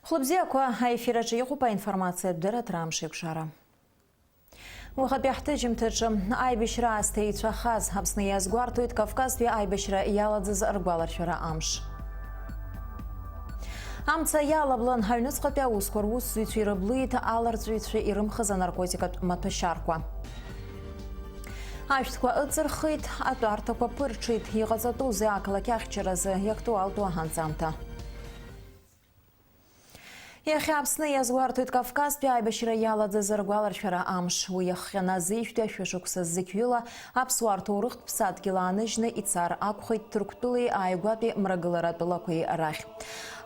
Хлыбзиаква эфираҿы иҟоуп аинформациатә дырра амшеиқәшара. Уаҟатәи ҳҭыжьымҭаҿы аибашьра аасҭа еицәахаз Аԥсны иазгәарҭоит Кавказтәи аибашьра иалагӡаз ргәаларшәара амш. Амца иалаблын ҳаҩнуҵҟатәи аусқәа русзуҩцәа ирыблит аларҵәыҩцәа ирымхыз анаркотикатә маҭәашьарқәа. Ашәҭқәа ыҵырхит, атәарҭақәа ԥырҽит, иҟаҵатәузеи ақалақь ахьчаразы иактуалтәу аҳанҵамҭа. Иахьа Аԥсны иазгәарҭоит Кавказтәи аибашьра иалагӡаз ргәаларшәара амш. Уи иахҟьаны азеижьҭеи ашәышықәса зықьҩыла аԥсуаа рҭоурыхтә ԥсадгьыл ааныжьны ицар акәхеит Ҭырқәтәылеи ааигәатәи мрагыларатәылақәеи рахь.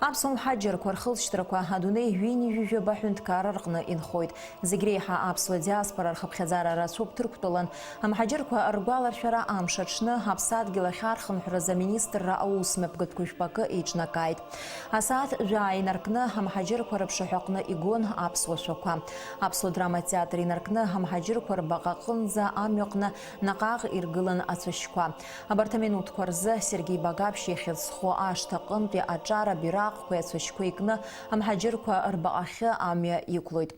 Аԥсуа мҳаџьырқәа рхылҵшьҭрақәа адунеи ҩынҩажәижәаба ҳәынҭқарра рҟны инхоит. Зегь реиҳа аԥсуа диаспора рхыԥхьаӡара рацәоуп Ҭырқәтәылан. Амҳаџьырқәа ргәаларшәара амш аҽны аԥсадгьыл ахь архынҳәразы аминистрра аусмҩаԥгатәқәа жәпакы еиҿнакааит. Асааҭ жәаа инаркны амҳаџьырқәа рыԥшаҳәаҟны игон аԥсуа шәақәа. Аԥсуа драма театр инаркны амҳаџьырқәа рбаҟаҟынӡа амҩаҟны наҟ-ааҟ иргылан ацәашьқәа. Абарҭ аминуҭқәа рзы Сергеи Багаԥшь иахьыӡхо ашҭаҟынтәи аҿара бираҟқәа ацәашьқәа икны амҳаџьырқәа рбаҟахьы амҩа иқәлоит.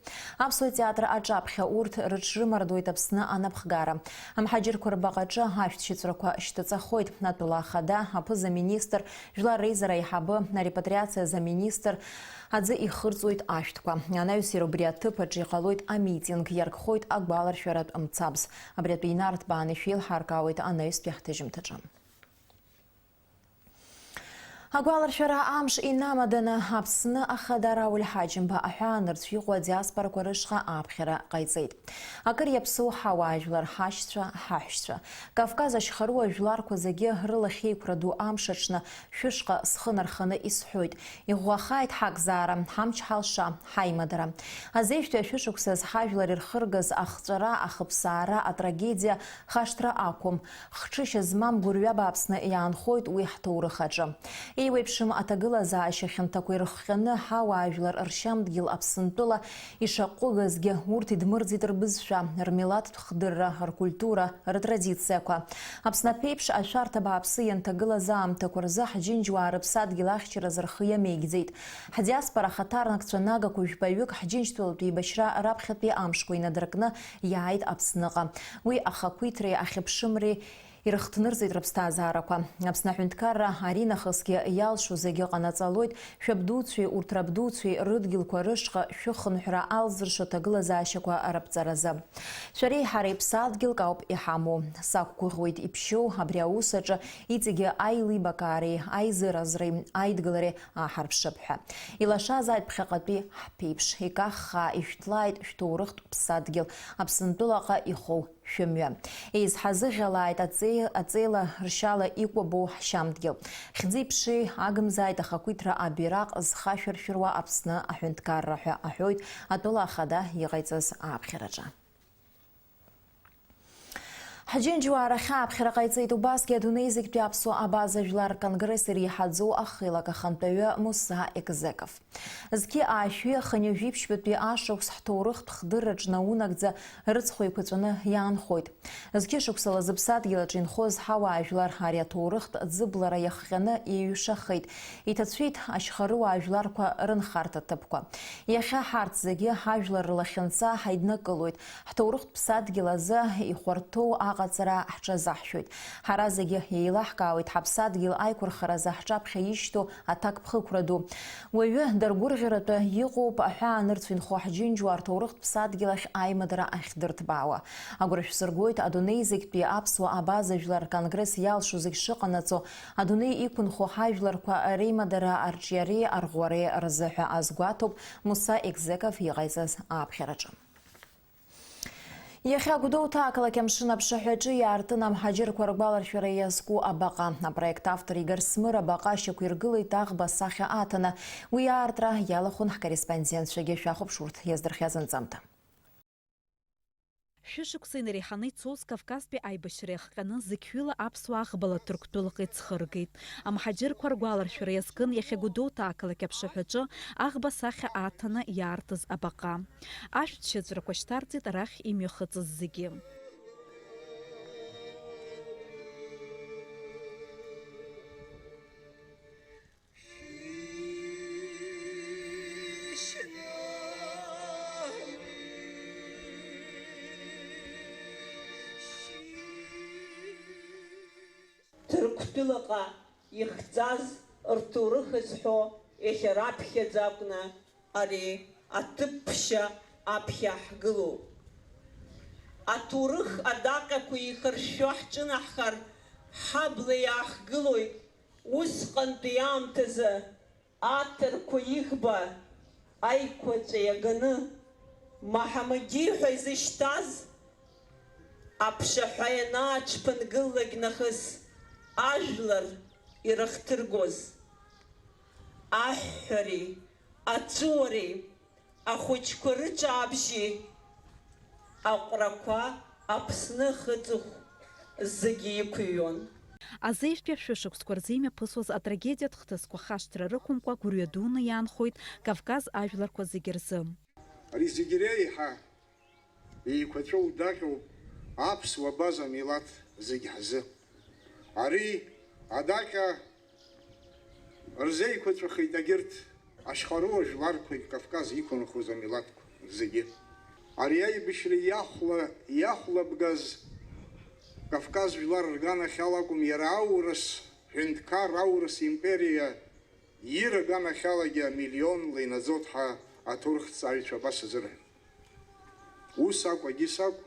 Аԥсуа театр аҿаԥхьа урҭ рыҽрымардоит Аԥсны анапхгара. Амҳаџьырқәа рбаҟаҿы ашәҭшьыҵәрақәа шьҭыҵахоит. Атәыла ахада, аԥыза-министр, жәлар реизара аиҳабы, арепатриациа заминистр аӡы ихырҵоит ашәҭқәа. Анаҩсира убри аҭыԥаҿы иҟалоит амитинг, иаркхоит агәаларшәаратә мцабз. Абри атәы инарҭбааны ишәеилҳаркаауеит анаҩстәи ҳҭыжьымҭаҿы. Агәаларшәара амш инамаданы Аԥсны ахада Рауль Ҳаџьымба аҳәаанырцә иҟоу адиаспорақәа рышҟа аԥхьара ҟаиҵеит. Акыр иаԥсоу ҳауаажәлар, ҳашьцәа, ҳаҳәшьцәа. Кавказ ашьхару ажәларқәа зегьы рылахьеиқәра ду амш аҽны шәышҟа схы нарханы исҳәоит. Иӷәӷәахааит ҳакзаара, ҳамч ҳалша, ҳаимадара. Азеижьҭеи ашәышықәсаз ҳажәлар ирхыргаз ахҵәара, ахыԥсаара, атрагедиа хашҭра ақәым. Хҽышьа змам гәырҩа бааԥсны иаанхоит уи ҳҭоурых аҿы. Еиуеиԥшым аҭагылазаашьа хьанҭақәа ирыхҟьаны ҳауаажәлар ршьамдгьыл Аԥсынтәыла ишаҟәыгазгьы урҭ идмырӡит рбызшәа, рмилаҭтә хдырра, ркультура, ртрадициақәа. Аԥснатә еиԥш ашәарҭа бааԥсы ианҭагылаз аамҭақәа рзы ҳџьынџьуаа рыԥсадгьыл ахьчаразы рхы иамеигӡеит. Ҳдиаспора хаҭарнакцәа нагақәа жәпаҩык ҳџьынџьтәылатәи еибашьра раԥхьатәи амшқәа инадыркны иааит Аԥсныҟа. Уи ахақәиҭреи ахьыԥшымреи ирыхҭнырҵеит рыԥсҭазаарақәа. Аԥсны аҳәынҭқарра аринахысгьы иалшо зегьы ҟанаҵалоит. Шәабдуцәеи урҭ рабдуцәеи рыдгьылқәа рышҟа шәыхынҳәра алзыршо аҭагылазаашьақәа раԥҵаразы. Шәареи ҳареи ԥсадгьылк ауп иҳамоу. Сақәгәыӷуеит иԥшьоу абри аус аҿы иҵегьы аилибакаареи, аизыразреи, аидгылареи ааҳарԥшып ҳәа. Илашазааит ԥхьаҟатәи ҳԥеиԥш, икаххаа ишәҭлааит шәҭоурыхтә ԥсадгьыл, Аԥсынтәылаҟа ихоу шәымҩа. Еизҳазыӷьалааит аҵеила ршьала икәабоу ҳшьамдгьыл. Хьӡи-ԥшеи агымзааит ахақәиҭра абираҟ зхашәыршәыруа Аԥсны аҳәынҭқарра ҳәа аҳәоит атәыла ахада иҟаиҵаз ааԥхьараҿы. Ҳџьынџьуаа рахьы аԥхьара ҟаиҵеит убасгьы адунеи зегьтәи аԥсуа абаза жәлар рконгресс иреиҳаӡоу ахилак ахантәаҩы Муса Екзеков. Зқьи аашәи хынҩажәиԥшьбатәи ашықәс ҳҭоурыхтә хдырраҿы наунагӡа рыҵхәа еиқәаҵәаны иаанхоит. Зқьи шықәсала зыԥсадгьылаҿы инхоз ҳауаажәлар ари аҭоурыхтә ӡыблара иахҟьаны иҩшахеит. Иҭацәит ашьхарыуаа жәларқәа рынхарҭа ҭыԥқәа. Иахьа ҳарҭ зегьы ҳажәлар рлахьынҵа ҳаиднакылоит. Ҳҭоурыхтә ԥсадгьыл азы ихәарҭоу аҟаҵара ҳҽазаҳшәоит. Ҳара зегьы еилаҳкаауеит ҳаԥсадгьыл аиқәырхаразы ҳҿаԥхьа ишьҭоу аҭак ԥхықәра ду. Уаҩы даргәырӷьаратәы иҟоуп аҳәаанырцә инхо ҳџьынџьуаа рҭоурыхтә ԥсадгьыл ахь аимадара ахьдырҭбаауа. Агәра шәсыргоит адунеи зегьтәи аԥсуа абаза жәлар рконгресс иалшо зегь шыҟанаҵо адунеи иқәынхо ҳажәларқәа реимадара арҿиареи арӷәӷәареи рзыҳәа азгәаҭоуп Муса Екзеков иҟаиҵаз ааԥхьараҿы. Иахьа Гәдоуҭа ақалақь амшын аԥшаҳәаҿы иаартын амҳаџьырқәа ргәаларшәара иазку абаҟа. Апроект автор Игор Смыр абаҟа шьақәиргылеит аӷба сахьа аҭаны. Уи аартра иалахәын ҳкорреспондентцәагьы шәахәаԥшурҭ иаздырхиаз анҵамҭа. Шәышықәса инареиҳаны ицоз Кавказтәи аибашьра иахҟьаны зықьҩыла аԥсуаа аӷбала Ҭырқәтәылаҟа иӡхыргеит. Амҳаџьырқәа ргәаларшәара иазкын иахьа Гәдоуҭа ақалақь аԥшаҳәаҿы аӷба сахьа аҭаны иаартыз абаҟа. Ашәҭшьыҵәрақәа шьҭарҵеит арахь имҩахыҵыз зегьы. Ҭырқәтәылаҟа ихҵаз рҭоурых зҳәо иахьа раԥхьаӡа акәны ари аҭыԥ-ԥшьа аԥхьа ҳгылоуп. Аҭоурых адаҟьақәа ихыршәшәо ҳҿынаҳхар ҳабла иаахгылоит усҟантәи аамҭазы аҭырқәа иӷба аиқәаҵәа иаганы Маҳамади ҳәа изышьҭаз аԥшаҳәа ианааҽԥынгыллак нахыс ажәлар ирыхҭыргоз аҳәҳәареи, аҵәуареи, ахәыҷқәа рыҿаабжьи, аҟәрақәа Аԥсны хыҵыхә зегьы иқәыҩуан. Азеижәтәи шәышықәсқәа рзы имҩаԥысуаз атрагедиатә хҭысқәа хашҭра рыхәымкәа гәырҩа дуны иаанхоит Кавказ ажәларқәа зегьы рзы. Ари зегьы реиҳа еиқәаҵәоу даҟьоуп аԥсуа база милаҭ зегьы ҳзы. Ари адаҟьа рзеиқәаҵәахеит агьырҭ ашьхаруа жәларқәеи Кавказ иқәынхоз амилаҭқәа зегьы. Ари аибашьра иахәлабгаз Кавказ жәлар рганахь алакәым, иара аурыс, ҳәынҭқар аурыс империа ирганахьалагьы амиллионла инаӡоит ҳәа аҭоурыхҭҵааҩцәа абас азырҳәон. Ус акәу, агьыс акәу,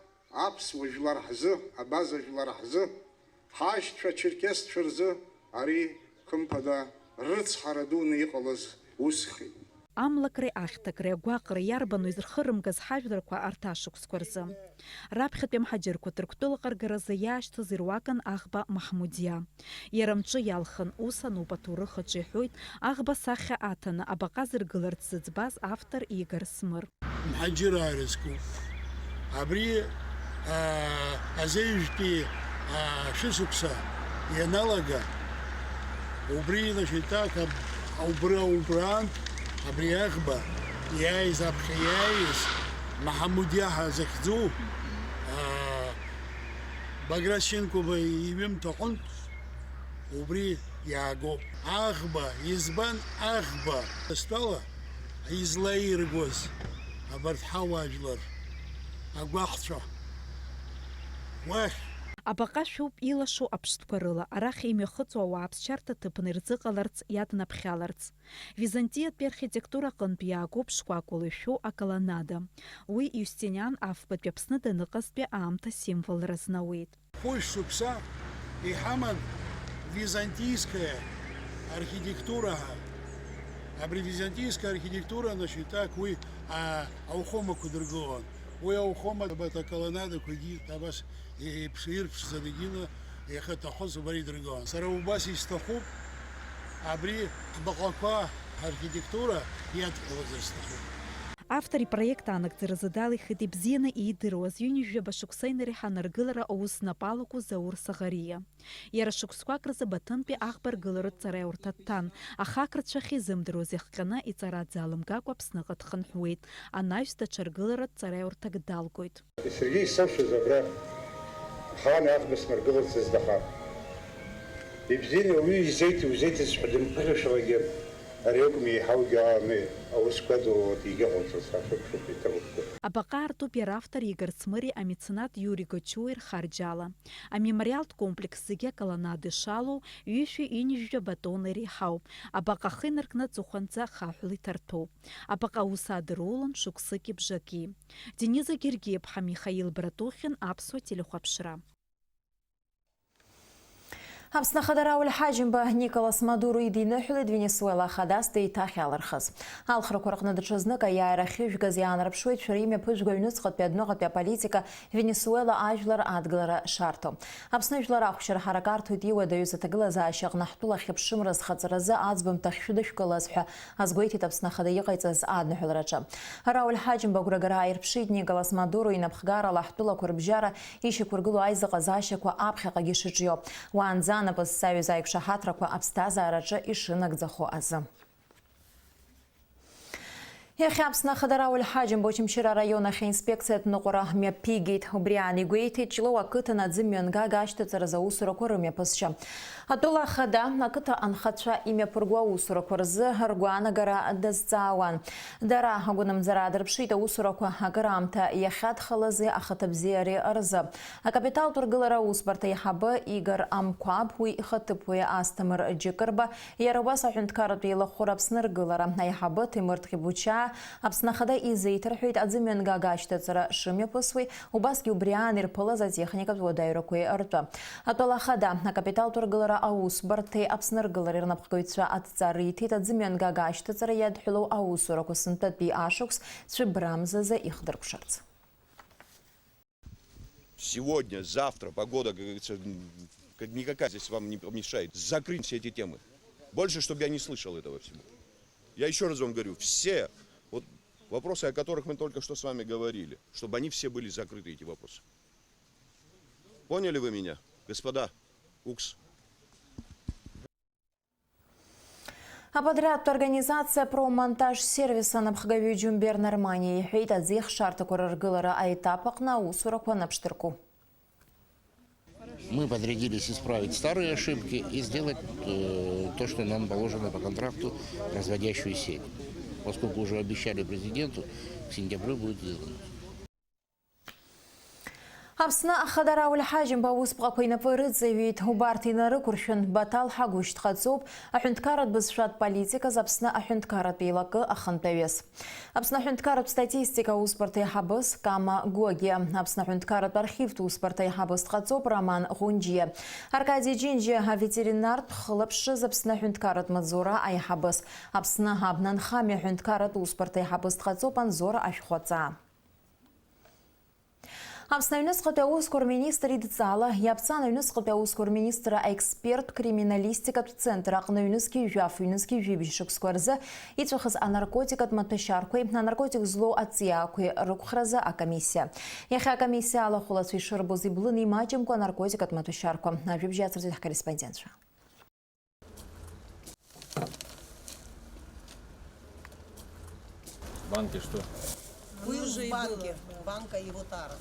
аԥсуа жәлар ҳзы, абаза жәлар ҳзы, ҳашьцәа черкесцәа рзы ари хымԥада рыцҳара дуны иҟалаз усхеит. Амлакреи ахьҭакреи агәаҟреи иарбану изырхырымгаз ҳажәларқәа арҭ ашықәсқәа рзы. Раԥхьатәи амҳаџьырқәа Ҭырқәтәылаҟа ргаразы иаашьҭыз ируакын аӷба Маҳмудиа. Иара амҿы иалхын, ус ануп аҭоурых аҿы иҳәоит аӷба сахьа аҭаны абаҟа зыргыларц зыӡбаз автор Игор Смыр. Мҳаџьыраа ирызку. Абри азеижәтәи шәышықәса ианалага, убри нашьҭак убраантә абри аӷба иааиз аԥхьа иааиз Маҳамудиа ҳәа захьӡу Баграшьенкова иҩымҭа аҟнытә убри иаагоуп. Аӷба, избан аӷба стәала излаиргоз абарҭ ҳауаажәлар агәаҟцәа уахь Абаҟа шәоуп илашо аԥштәқәа рыла, арахь имҩахыҵуа ауаа ԥсшьарҭа ҭыԥны ирзыҟаларц, иаднаԥхьаларц. Византиатәи архитектура аҟынтә иаагоуп шкәакәала ишәоу аколоннада. Уи Иустиниан афбатәи Аԥсны даныҟазтәи аамҭа символра знауеит. Хәышә шықәса иҳаман византийская архитектура. Абри византийская архитектура нашьҭак уи аухомақәа дыргылон. Уи аухома аколоннадақәагьы абас ирԥшӡаны егьины иахьаҭахоз убри идыргылон. Сара убас исҭахуп абри абаҟақәа архитектура иадкылазар сҭахуп. Автор ипроект анагӡаразы далихит ибзианы иидыруаз ҩынҩажәаба шықәса инареиҳан аргылара аус знапалаку Заур Саӷариа. Иара шықәсқәак рзы Баҭымтәи аӷба ргыларатә ҵараиурҭа дҭан, аха ақырҭцәа ахьизымдыруаз иахҟьаны иҵара дзалымгакәа Аԥсныҟа дхынҳәуеит. Анаҩс даҽа ргыларатә ҵараиурҭак далгоит. Сергей исавшәыз абра хаан аӷба снаргыларц зҭахам. Ибзианы уи изеиҭыз ҳәа дымԥыхьашәалагьы ари акәым еиҳаугьы аами аусқәа егьыҟалҵоз ашықәсуп иҭабуп. Абаҟа артуп иара автор Игор Смыри амеценат Иури Гочуи рхарџьала. Амемориалтә комплекс зегьы аколоннада ишалоу ҩышәи ҩынҩажәа батоны иреиҳауп. Абаҟа ахы инаркны аҵыхәанӡа хаҳәла иҭарҭәоуп. Абаҟа аус аадыруалон шықәсыки бжаки. Дениза Гергиев-ԥҳа Михаил Братухин, аԥсуа телехәаԥшра. Аԥсны ахадара улҳаџьымба Николас Мадуро идиныҳәалеит Венесуела ахадас деиҭах иалырхыз. Алхрақәа рҟны даҽазнык аиааира ахьыжәгаз иаанарԥшуеит шәара ԥыжәга аҩныҵҟатәи адәныҟатәи аполитика Венесуела ажәлар адгылара шарҭо. Аԥсны жәлар ахәшьара ҳаракарҭоит иуадаҩыз аҭагылазаашьа ҟнаҳтәыла хьыԥшымра зхаҵаразы аӡбымҭахь шәыдышәкылаз ҳәа азгәеиҭеит Аԥсны ахада иҟаиҵаз адныҳәалараҿы. Рауль Ҳаџьымба агәрагара ааирԥшит Николас Мадуро инапхгарала ҳтәылақәа рыбжьара ишьақәыргыло аизыҟазаашьақәа аԥхьаҟагьы шыҿио. Уаанӡа анапысзаҩыз аиқәшаҳаҭрақәа аԥсҭазаараҿы ишынагӡахо азы. Иахьаԥсны ахадарауль ҳаџьым Бочымчыра район ахь инспекциятә ныҟәара мҩаԥигеит. Убри аан игәеиҭеит Ҷлоу ақыҭан аӡымҩангага ашьҭаҵаразы аусурақәа рымҩаԥысшьа. Атәыла ахада ақыҭа анхацәа имҩаԥырго аусурақәа рзы ргәаанагара дазҵаауан. Дара агәынамӡара аадырԥшит аусурақәа акыраамҭа иахьадхалази ахаҭабзиареи рзы. Акапиталтә ргылара аусбарҭа аиҳабы Игор Амқәаб, уи ихаҭыԥуаҩ Асҭамыр Џьыкырба, иара убас аҳәынҭқарратә еилахәыра Аԥсны ргылара аиҳабы Ҭемыр Ҭӷьыбучаа Аԥсны ахада изеиҭарҳәеит аӡымҩангага ашьҭаҵара шымҩаԥысуеи, убасгьы убри аан ирԥылаз атехникатә уадаҩрақәеи ртәы. Атәыла ахада акапиталтә ргылара аусбарҭеи Аԥсны ргылареи рнапхгаҩцәа адҵара иҭеит аӡымҩангага ашьҭаҵара иадҳәылоу аусурақәа сынтәатәи ашықәс цәыбрамзазы ихдыркәшарц. Сегодня, завтра погода, как говорится, никакая здесь вам не помешает. Закрыть все эти темы. Больше, чтобы я не слышал этого всего. Я еще раз вам говорю, все вот вопросы, о которых мы только что с вами говорили, чтобы они все были закрыты, эти вопросы. Поняли вы меня, господа? УКС. Аподрядтә организация промонтаж сервиса напхгаҩы Џьумбер Нарманиа иҳәеит аӡеих шарҭақәа рыргылара аетап аҟны аусурақәа наԥшдырку. Мы подрядились исправить старые ошибки и сделать то, что нам положено по контракту, разводящую сеть. Поскольку уже обещали президенту, к сентябрю будет сделано. Аԥсны ахадарауль ҳаџьым баусбҟақәа инапы рыҵаҩит. Убарҭ инарықәыршәын Батал Ҳагәышьҭ-ҟаҵоуп аҳәынҭқарратә бызшәатә политиказ Аԥсны аҳәынҭқарратә еилакы ахантәаҩыс. Аԥсны аҳәынҭқарратә статистика аусбарҭа аиҳабыс Кама Гогиа, Аԥсны аҳәынҭқарратә архивтә аусбарҭа аиҳабыс дҟаҵоуп Роман Ӷунџьиа, Аркадий Џьинџьиа аветеринартә хылаԥшыз Аԥсны аҳәынҭқарратә маҵзура аиҳабыс, Аԥсны абнанхамҩа аҳәынҭқарратә аусбарҭа аиҳабыс дҟаҵоуп Анзор Ашәхәаҵаа. Аԥсны аҩныҵҟатәи аусқәа рминистр идҵала иаԥҵан аҩныҵҟатәи аусқәа рминистр аексперттә криминалистикатә центр аҟны ҩнызқьи жәаф, ҩнызқьи жәибжь шықәсқәа рзы ицәахыз анаркотикатә маҭәашьарқәеи, анаркотик злоу аҵиаақәеи рықәхразы акомиссиа. Иахьа акомиссиа алахәылацәа ишырбоз иблын имаҷымкәа анаркотикатә маҭәашьарқәа. Ажәибжь иацырҵеит ҳкорреспондентцәа. Банки что? Был в банке, банка его тара.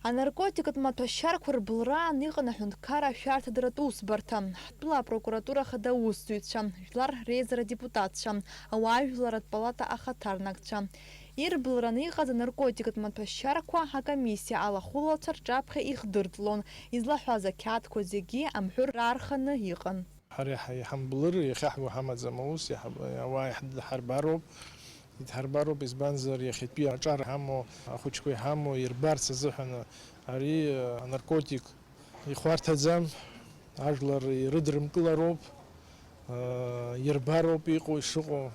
Анаркотикатә маҭәашьарқәа рбылраан иҟан аҳәынҭқарра ашәарҭадаратә усбарҭа, ҳтәыла апрокуратура ахада аусзуҩцәа, жәлар реизара адепутатцәа, ауаажәларатә палата ахаҭарнакцәа. Ирбылраны иҟаз анаркотикатә маҭәашьарқәа акомиссиа алахәылацәа рҿаԥхьа ихдыртлон, излаҳәаз ақьаадқәа зегьы амҳәыр раарханы иҟан. Ҳара иҳамблыр иахьаҳгәо ҳамаӡам аус, ауаа иҳарбароуп. Иҭҳарбароуп избанзар иахьатәи аҿар ҳамоу, ахәыҷқәа иҳамоу ирбарц азыҳәан ари анаркотик ихәарҭаӡам, ажәлар ирыдрымкылароуп, ирбароуп иҟоу ишыҟоу,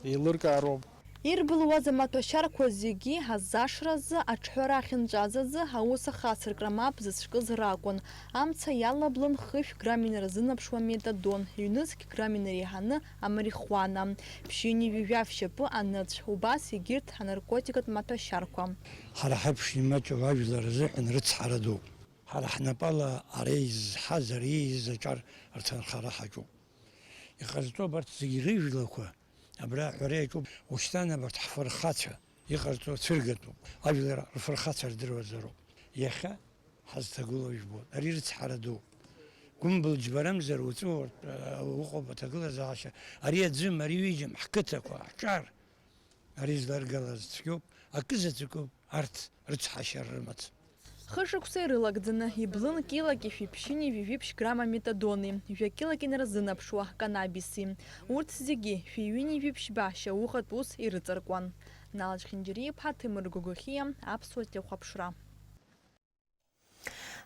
еилыркаароуп. Ирбылуаз амаҭәашьарқәа зегьы азашразы, аҽҳәара ахьынҵәаз азы аус ахацыркра мап зыцәкыз ракәын. Амца иалаблын хышә грамм инарзынаԥшуа метадон, ҩнызқь грамм инареиҳаны амарихуана, ԥшьыни ҩажәа шьапы аныцә, убас егьырҭ анаркотикатә маҭәашьарқәа. Ҳара ҳаԥшьа имаҷу ажәлар азыҳәан рыцҳара дуп. Ҳара ҳнапала ара изҳаз, ара ииз аҿар рҭынхара ҳаҿуп. Иҟарҵоуп арҭ зегьы рыжәлақәа. Абра ҳәара иаҿуп, ушьҭан абарҭ ҳфырхацәа иҟарҵо цәыргатәуп, ажәлар рфырхацәа рдыруазароуп. Иахьа ҳазҭагылоу ижәбоит, ари рыцҳара дуп. Гәымбыл џьбарамзар уҟоуп аҭагылазаашьа, ари аӡым, ари ҩыџьам, ҳқыҭақәа, ҳҿар, ари зларгалаз цәгьоуп, акызаҵәыкоуп арҭ рыцҳашьара рымац. Хышықәса ирылагӡаны, иблын килоки шәиԥшьыни ҩажәиԥшь грамма метадони, жәа-килоки инарзынаԥшуа канабиси. Урҭ зегьы шәиҩыни ҩажәиԥшьба шьауҟатә ус ирыҵаркуан. Налаџ Хинџьариа-иԥҳа, Ҭемыр Гогохиа, Аԥсуа телехәаԥшра.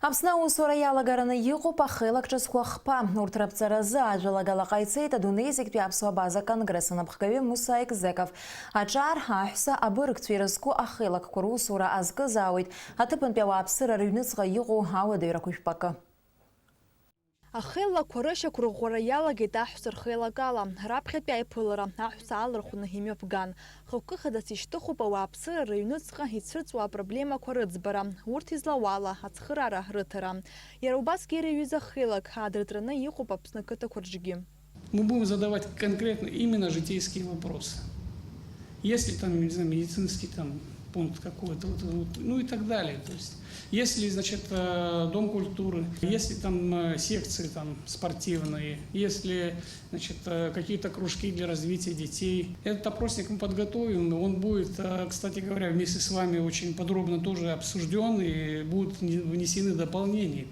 Аԥсны аусура иалагараны иҟоуп ахеилак ҿыцқәа хԥа. Урҭ раԥҵаразы ажәалагала ҟаиҵеит адунеи зегьтәи аԥсуа база конгресс анапхгаҩы Муса Екзеков. Аҿар, аҳәса, абыргцәа ирызку ахеилакқәа русура азкызаауеит аҭыԥантәи ауааԥсыра рыҩныҵҟа иҟоу ауадаҩрақәа жәпакы. Ахеилақәа рышьақәырӷәӷәара иалагеит аҳәса рхеилагала, раԥхьатәи аиԥылара, аҳәса алырхәны имҩаԥган. Хықәкы-хадац ишьҭыхуп ауааԥсыра рыҩныҵҟа ицәырҵуа апроблемақәа рыӡбара, урҭ излауала ацхыраара рыҭара. Иара убасгьы ирҩыз ахеилак аадыртраны иҟоуп Аԥсны ақыҭақәа рҿгьы. Мы будем задавать конкретно именно житейские вопросы. если там, не знаю, медицинский там пункт какой-то, ну и так далее. То есть, если, значит, дом культуры, если там секции там спортивные, если, значит, какие-то кружки для развития детей. Этот опросник мы подготовим, он будет, кстати говоря, вместе с вами очень подробно тоже обсужден и будут внесены дополнения.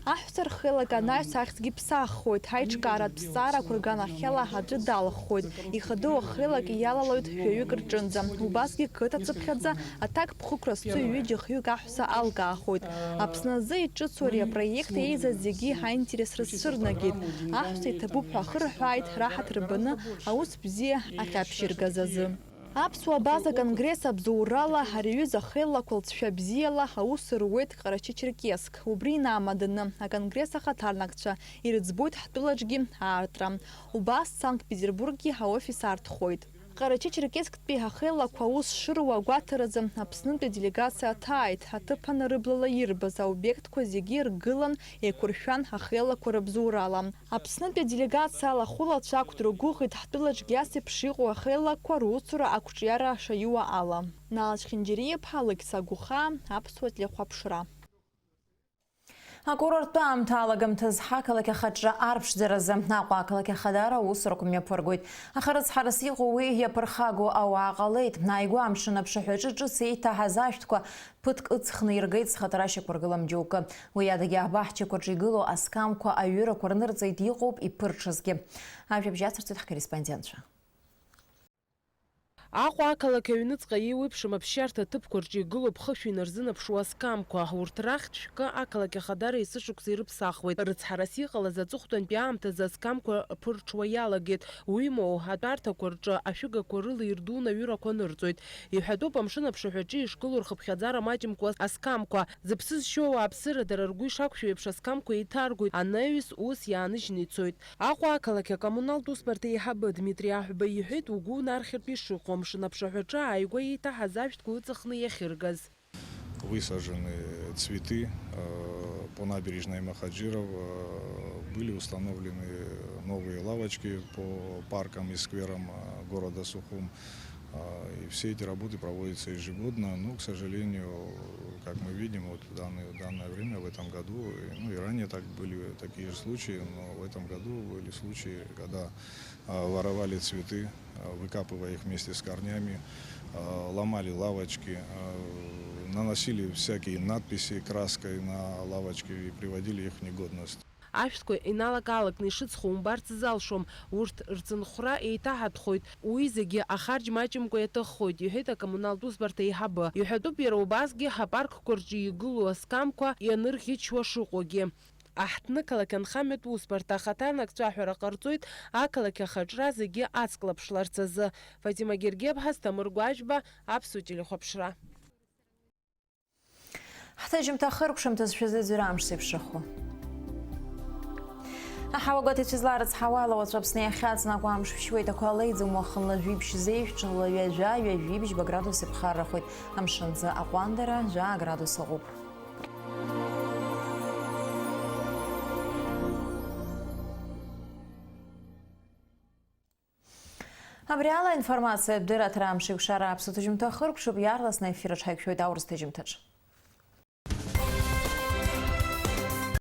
Аҳәсар хылак анаҩс ахьӡгьы ԥсаххоит, ҳаиҿкааратә ԥсаарақәа рганахьала аӡәы далххоит. Ихадоу ахылак иалалоит ҳәаҩык рҿынӡа. Убасгьы қыҭацыԥхьаӡа аҭак ԥхықәра зцу ҩыџьа хҩык аҳәса алкаахоит. Аԥсны азы иҿыцу ари апроект еизаз зегьы ҳаинтерес рызцәырнагеит. Аҳәса иҭабуп ҳәа ахырҳәааит раҳаҭ рбаны аус бзиа ахьаԥшьыргаз азы. Аԥсуа база конгресс абзоурала ариҩыза ахеллақәа лҵшәа бзиала аус руеит Ҟарачы-Черкесск. Убри инаамаданы аконгресс ахаҭарнакцәа ирыӡбоит ҳтәылаҿгьы аартра. Убас Санкт-Петербурггьы аофис аартхоит. Ҟарачы-Черкессктәи ахеллақәа аус шыруа агәаҭаразы Аԥснынтәи аделегациа ҭааит. Аҭыԥан рыблала ирбаз аобиектқәа зегьы ргылан еиқәыршәан ахеллақәа рыбзоурала. Аԥснынтәи аделегациа алахәылацәа ақәдыргәыӷит ҳтәылаҿгьы ас еиԥш иҟоу ахеллақәа русура ақәҿиара шаиуа ала. Наал Чхинџьариа-ԥҳа, Алықьса Гәыха, Аԥсуа телехәаԥшра. Акурорттәы аамҭа алагамҭаз ҳақалақь ахаҿра арԥшӡаразы Аҟәа ақалақь ахадара аусурақәа мҩаԥыргоит. Аха рыцҳарас иҟоу уи иаԥырхагоу ауаа ҟалеит. Ааигәа амшын аԥшаҳәаҿы ҿыц еиҭаҳаз ашәҭқәа ԥыҭк ыҵхны иргеит зхаҭара шьақәыргылам џьоукы. Уи адагьы аҳәаҳчақәа рҿы игылоу аскамқәа аҩырақәа рнырҵеит иҟоуп иԥырҽызгьы. Ажәабжь ацырҵеит ҳкорреспондентцәа. Аҟәа ақалақь аҩныҵҟа еиуеиԥшым аԥсшьарҭа ҭыԥқәа рҿы игылоуп хышәа инарзынаԥшуа аскамқәа. Урҭ рахьтә шәкы ақалақь ахадара есышықәса ирыԥсахуеит. Рыцҳарас иҟалаз аҵыхәтәантәи аамҭазы аскамқәа ԥырҽуа иалагеит. Уимоу, атәарҭақәа рҿы ашәыгақәа рыла ирдуны аҩырақәа нырҵоит. Иҳәатәуп амшын аԥшаҳәаҿы ишгылоу рхыԥхьаӡара маҷымкәа аскамқәа. Зыԥсы зшьоу ауааԥсыра дара ргәы ишақәшәо еиԥш аскамқәа еиҭаргоит. Анаҩс ус иааныжьны ицоит. Аҟәа ақалақь акоммуналтә усбарҭа еиҳабы Дмитри Аҳәба иҳәеит, угәы унархьыртә ишыҟоу амшын аԥшаҳәаҿы ааигәа еиҭаҳаз ашәҭқәа ыҵыхны иахьыргаз. Высажены цветы по набережной Махаджиров, были установлены новые лавочки по паркам и скверам города Сухум. И все эти работы проводятся ежегодно, но, к сожалению, как мы видим, вот в данное время, в этом году, ну и ранее так были такие же случаи, но в этом году были случаи, когда воровали цветы, выкапывая их вместе с корнями, ломали лавочки, наносили всякие надписи краской на лавочки и приводили их в негодность. Ашәҭқәа иналак-алакны ишыҵхо умбарц залшом. Урҭ рҵынхәра еиҭаҳаҭхоит. Уи зегьы ахарџь маҷымкәа иаҭаххоит, иҳәеит акоммуналтә усбарҭа еиҳабы. Иҳәатәуп иара убасгьы ҳапаркқәа рҿы игылоу аскамқәа ианырӷьычуа шыҟоугьы. Аҳҭны қалақь анхамҩатә усбарҭа ахаҭарнакцәа аҳәара ҟарҵоит ақалақь ахаҿра зегьы ацклаԥшларц азы. Фатима Гергеб-ҳа, Сҭамыр Гәаџьба, Аԥсуа телехәаԥшра. Ҳҭаҷымҭа хыркәшамҭазшәа зыӡҩра амш зеиԥшрахо. Аҳауагәаҭ ицәызлаа рыцҳауала уаҵәы Аԥсны иахьаҵанакуа амш ԥшьуеит, ақәа леиӡом уахынла жәибжь зеиԥшҿынла ҩажәа-ҩажәибжь градус иԥхаррахоит. Амшынӡа аҟәандара градус ыҟоуп. Абри ала информациа бдыраҭара амш еиқәшара Аԥсуа ҭыжьымҭа хыркәшоуп, иаарласны аефир аҿы ҳаиқәшәоит аурыс ҭыжьымҭаҿы.